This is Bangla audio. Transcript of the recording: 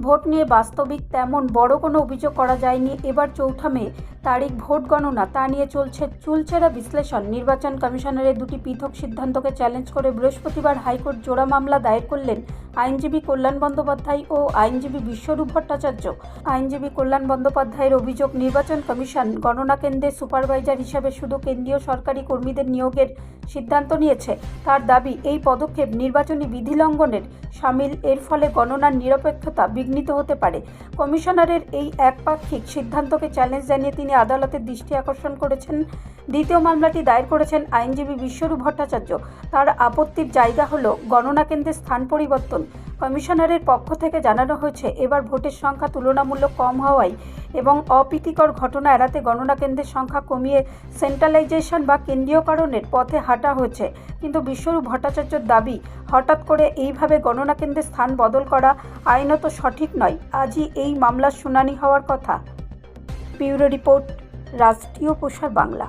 ভোট নিয়ে বাস্তবিক তেমন বড় কোনো অভিযোগ করা যায়নি। এবার ৪ মে তারিখ ভোট গণনা, তা নিয়ে চলছে চুলচেরা বিশ্লেষণ। নির্বাচন কমিশনারের দুটি পৃথক সিদ্ধান্তকে চ্যালেঞ্জ করে বৃহস্পতিবার হাইকোর্ট জোড়া মামলা দায়ের করলেন আইনজীবী কল্যাণ বন্দ্যোপাধ্যায় ও আইনজীবী বিশ্বরূপ ভট্টাচার্য। আইনজীবী কল্যাণ বন্দ্যোপাধ্যায়ের অভিযোগ, নির্বাচন কমিশন গণনা কেন্দ্রের সুপারভাইজার হিসাবে শুধু কেন্দ্রীয় সরকারি কর্মীদের নিয়োগের সিদ্ধান্ত নিয়েছে। তার দাবি, এই পদক্ষেপ নির্বাচনী বিধি লঙ্ঘনের শামিল। এর ফলে গণনার নিরপেক্ষতা বিঘ্নিত হতে পারে। কমিশনারের এই একপাক্ষিক সিদ্ধান্তকে চ্যালেঞ্জ জানিয়ে তিনি আদালতের দৃষ্টি আকর্ষণ করেছেন। দ্বিতীয় মামলাটি দায়ের করেছেন আইনজীবী বিশ্বরূপ ভট্টাচার্য। তার আপত্তির জায়গা হলো গণনা কেন্দ্রের স্থান পরিবর্তন। কমিশনারের পক্ষ থেকে জানানো হয়েছে, এবার ভোটের সংখ্যা তুলনামূলক কম হওয়ায় এবং অপ্রীতিকর ঘটনা এড়াতে গণনা কেন্দ্রের সংখ্যা কমিয়ে সেন্ট্রালাইজেশন বা কেন্দ্রীয়করণের পথে হাঁটা হয়েছে। কিন্তু বিশ্বরূপ ভট্টাচার্যের দাবি, হঠাৎ করে এইভাবে গণনা কেন্দ্রের স্থান বদল করা আইনত সঠিক নয়। আজই এই মামলার শুনানি হওয়ার কথা। ব্যুরো রিপোর্ট, রাষ্ট্রীয় প্রসার বাংলা।